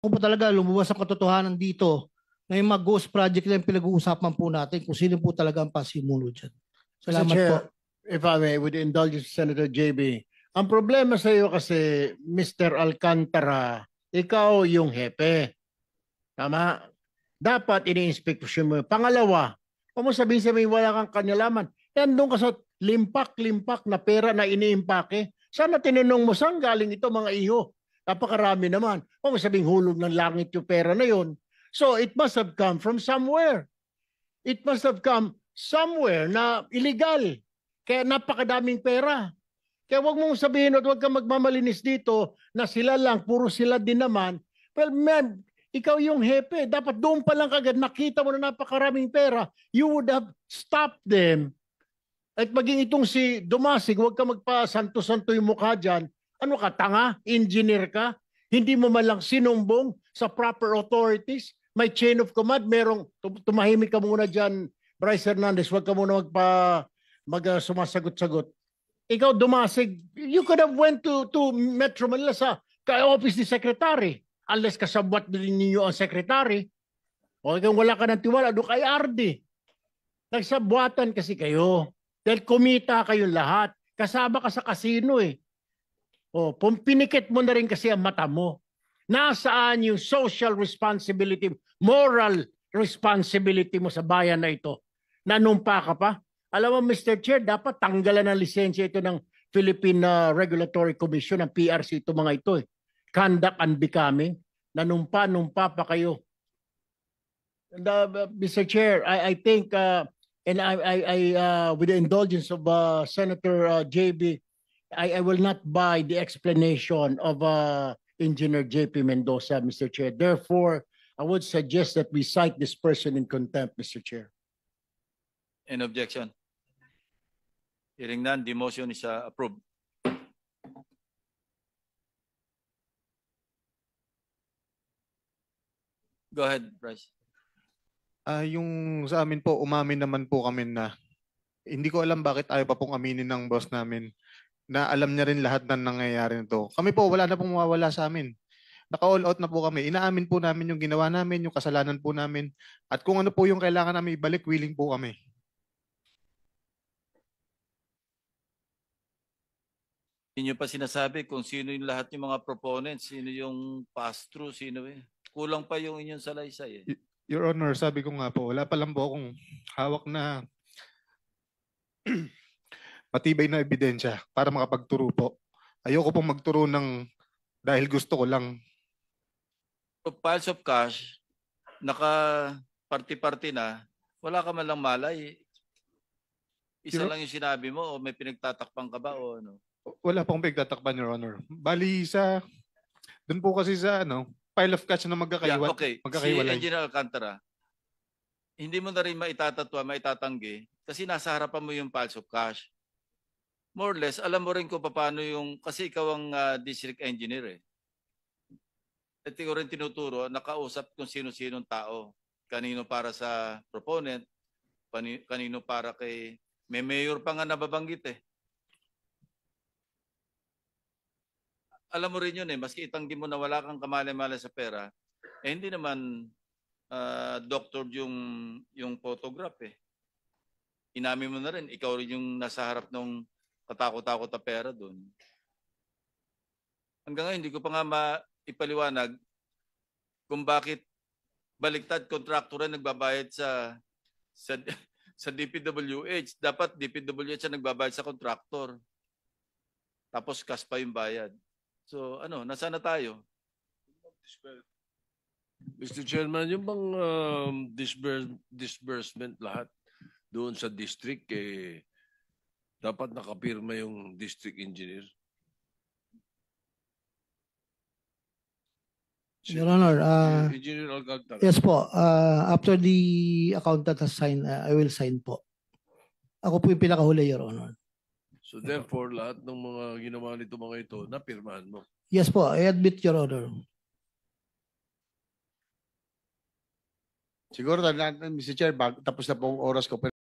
Kung po talaga lumabas ang katotohanan dito na yung mga ghost project na yung pinag-uusapan po natin kung sino po talaga ang pasimulo dyan. Mr. Salamat Chair, po. if I may, with the indulgence of Senator JB, ang problema sa iyo kasi, Mr. Alcantara, ikaw yung hepe. Tama? Dapat ini-inspeksyon mo. Pangalawa, kung mo sabihin wala kang kanalaman, yan doon ka sa limpak-limpak na pera na iniimpake. Sana tinanong mo saan galing ito mga iho. Napakarami naman. Kung sabihin hulog ng langit yung pera na yon. So it must have come from somewhere. It must have come somewhere na illegal. Kaya napakadaming pera. Kaya wag mong sabihin at wag kang magmamalinis dito na sila lang, puro sila din naman. Well, ma'am, ikaw yung hepe. Dapat doon pa lang kagad nakita mo na napakaraming pera. You would have stopped them. At maging itong si Dumasig, wag ka magpa-santo-santo yung mukha dyan. Ano ka, tanga? Engineer ka? Hindi mo man lang sinumbong sa proper authorities? May chain of command, merong tumahimik ka muna dyan, Bryce Hernandez, wag ka muna sumasagot-sagot. Ikaw, Dumasig, you could have went to Metro Manila sa office ni Secretary. Unless kasabwat din ninyo ang Secretary. O kung wala ka ng tiwala, doon kay RD. Nagsabwatan kasi kayo. Dahil kumita kayong lahat. Kasama ka sa kasino eh. O, pinikit mo na rin kasi ang mata mo. Nasaan yung social responsibility, moral responsibility mo sa bayan na ito? Nanumpa ka pa? Alam mo, Mr. Chair, dapat tanggalan ng lisensya ito ng Philippine Regulatory Commission, ng PRC, ito mga ito eh. Conduct unbecoming. Nanumpa pa kayo. And, Mr. Chair, I think, and with the indulgence of Senator JB, I will not buy the explanation of Engineer JP Mendoza, Mr. Chair. Therefore, I would suggest that we cite this person in contempt, Mr. Chair. Any objection? Hearing none, the motion is approved. Go ahead, Bryce. Yung sa amin po, umamin naman po kami na hindi ko alam bakit ayaw pa pong aminin ng boss namin na alam niya rin lahat ng nangyayari nito. Kami po, wala na pong mawawala sa amin. Naka-all out na po kami. Inaamin po namin yung ginawa namin, yung kasalanan po namin. At kung ano po yung kailangan namin ibalik, willing po kami. Hindi nyo pa sinasabi kung sino yung lahat yung mga proponents, sino yung pass-through, sino eh. Kulang pa yung inyong salaysay eh. Your Honor, sabi ko nga po, wala pa lang po akong hawak na matibay na ebidensya para makapagturo po. Ayoko pong magturo ng dahil gusto ko lang. So, piles of cash, naka-party-party na, wala ka man lang malay. Isa lang yung sinabi mo o may pinagtatakpang ka ba o ano? Wala pong pinagtatakpan, Your Honor. Bali sa, dun po kasi sa pile of cash na magkakaiwalay. Okay. Si Engineer Alcantara, hindi mo na rin maitatatwa, maitatanggi kasi nasa harapan mo yung piles of cash. More or less, alam mo rin kung paano yung, kasi ikaw ang district engineer eh. At ikaw rin tinuturo, nakausap kung sino-sinong tao. Kanino para sa proponent, kanino para kay, may mayor pa nga nababanggit eh. Alam mo rin yun eh, maski itanggi mo na wala kang kamali-mali sa pera, eh hindi naman doctor yung photograph eh. Inamin mo na rin, ikaw rin yung nasa harap ng katakot-takot na pera doon. Hanggang ngayon, hindi ko pa nga maipaliwanag kung bakit baliktad kontraktor na nagbabayad sa DPWH. Dapat DPWH ang nagbabayad sa kontraktor. Tapos cash pa yung bayad. So ano, nasaan na tayo? Mr. Chairman, yung bang disbursement lahat doon sa district, dapat nakapirma yung district engineer? Your Honor, Engineer Alcantara. yes po, after the accountant has signed, I will sign po. Ako po yung pinakahuli, Your Honor. So therefore, lahat ng mga ginawa nito mga ito, napirmahan mo? Yes po, I admit, Your Honor. Siguro, Mr. Chair, tapos na pong oras ko.